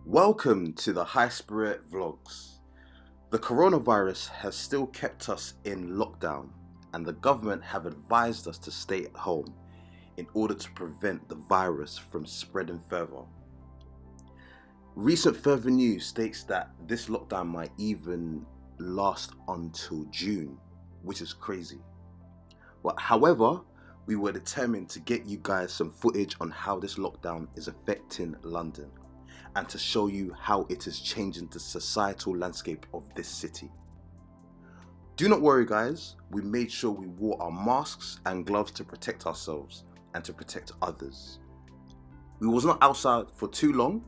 Welcome to the High Spirit Vlogs. The coronavirus has still kept us in lockdown, and the government have advised us to stay at home in order to prevent the virus from spreading further. Recent further news states that this lockdown might even last until June, which is crazy. However, we were determined to get you guys some footage on how this lockdown is affecting London, and to show you how it is changing the societal landscape of this city. Do not worry guys, we made sure we wore our masks and gloves to protect ourselves and to protect others. We was not outside for too long,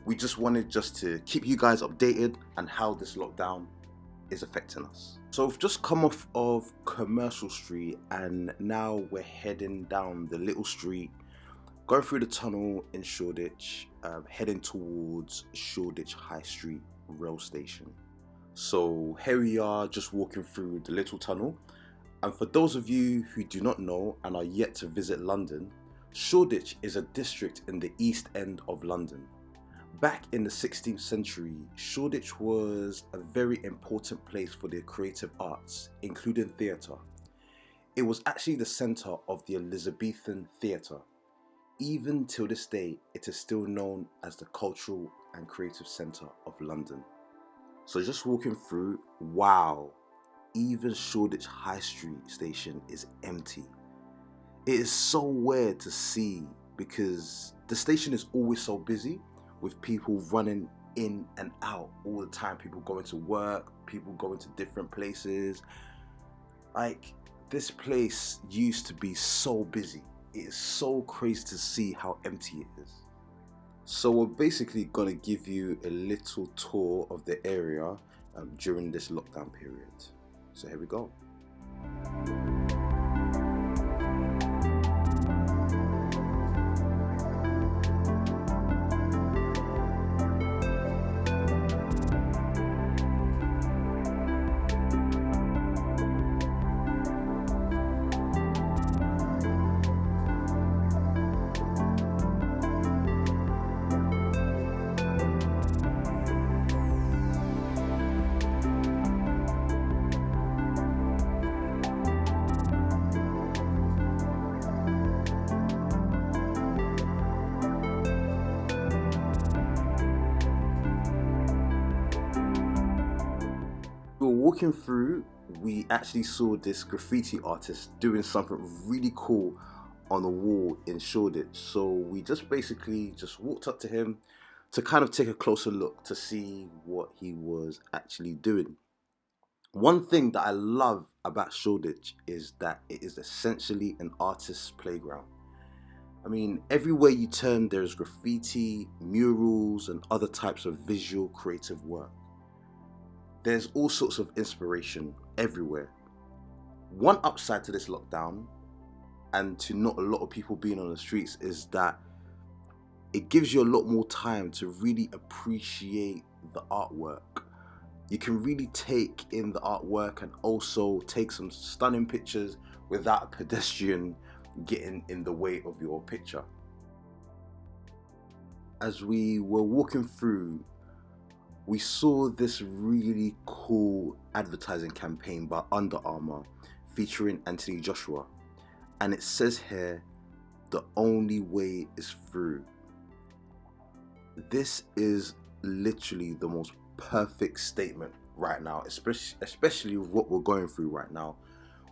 we just wanted to keep you guys updated on how this lockdown is affecting us. So we've just come off of Commercial Street and now we're heading down the little street, going through the tunnel in Shoreditch, heading towards Shoreditch High Street rail station. So here we are, just walking through the little tunnel. And for those of you who do not know and are yet to visit London, Shoreditch is a district in the East End of London. Back in the 16th century, Shoreditch was a very important place for the creative arts, including theatre. It was actually the centre of the Elizabethan theatre. Even till this day, it is still known as the cultural and creative centre of London. So just walking through, wow, even Shoreditch High Street station is empty. It is so weird to see because the station is always so busy with people running in and out all the time. People going to work, people going to different places. Like, this place used to be so busy. It is so crazy to see how empty it is. So we're basically gonna give you a little tour of the area during this lockdown period. So here we go. Walking through, we actually saw this graffiti artist doing something really cool on the wall in Shoreditch. So we just basically walked up to him to kind of take a closer look to see what he was actually doing. One thing that I love about Shoreditch is that it is essentially an artist's playground. I mean, everywhere you turn there's graffiti, murals and other types of visual creative work. There's all sorts of inspiration everywhere. One upside to this lockdown and to not a lot of people being on the streets is that it gives you a lot more time to really appreciate the artwork. You can really take in the artwork and also take some stunning pictures without a pedestrian getting in the way of your picture. As we were walking through, we saw this really cool advertising campaign by Under Armour featuring Anthony Joshua, and it says here, "The only way is through." This is literally the most perfect statement right now, especially with what we're going through right now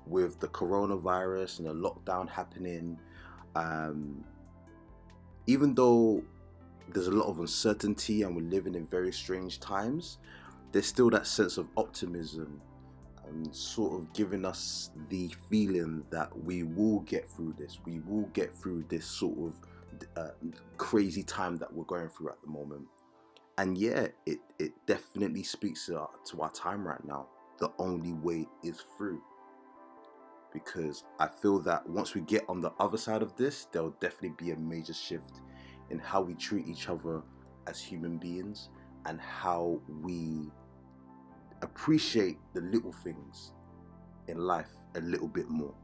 with the coronavirus and the lockdown happening. Even though there's a lot of uncertainty and we're living in very strange times, there's still that sense of optimism and sort of giving us the feeling that we will get through this. We will get through this sort of crazy time that we're going through at the moment. And yeah, it definitely speaks to our time right now. The only way is through. Because I feel that once we get on the other side of this, there'll definitely be a major shift in how we treat each other as human beings and how we appreciate the little things in life a little bit more.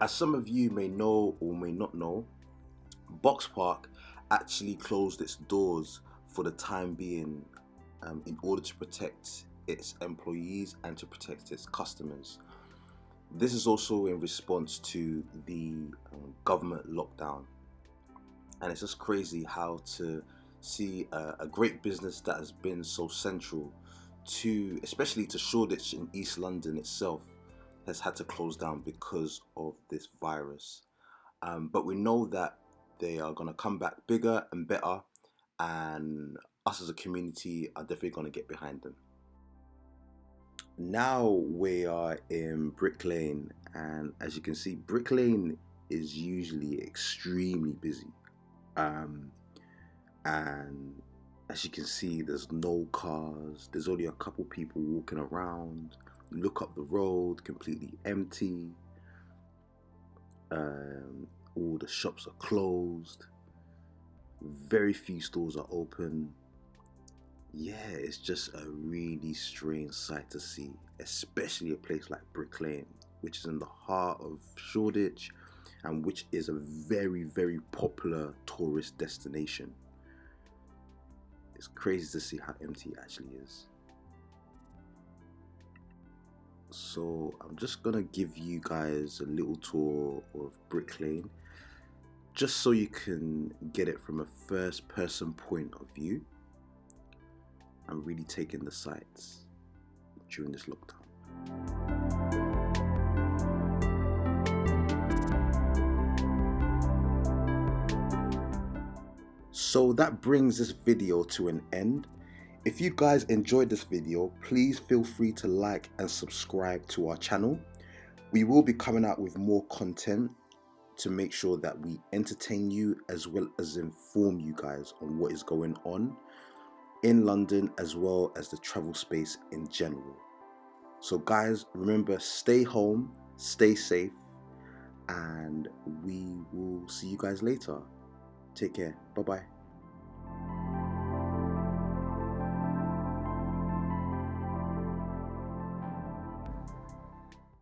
As some of you may know or may not know, Boxpark actually closed its doors for the time being in order to protect its employees and to protect its customers. This is also in response to the government lockdown. And it's just crazy how to see a great business that has been so central to, especially to Shoreditch in East London itself, has had to close down because of this virus. But we know that they are going to come back bigger and better, and us as a community are definitely going to get behind them. Now we are in Brick Lane, and as you can see, Brick Lane is usually extremely busy. And as you can see, there's no cars, there's only a couple people walking around. You look up the road, completely empty. All the shops are closed, very few stores are open. Yeah, it's just a really strange sight to see, especially a place like Brick Lane, which is in the heart of Shoreditch and which is a very, very popular tourist destination. It's crazy to see how empty it actually is. So I'm just gonna give you guys a little tour of Brick Lane, just so you can get it from a first person point of view and really take in the sights during this lockdown. So that brings this video to an end. If you guys enjoyed this video, please feel free to like and subscribe to our channel. We will be coming out with more content to make sure that we entertain you as well as inform you guys on what is going on in London as well as the travel space in general. So guys, remember, stay home, stay safe, and we will see you guys later. Take care. Bye bye.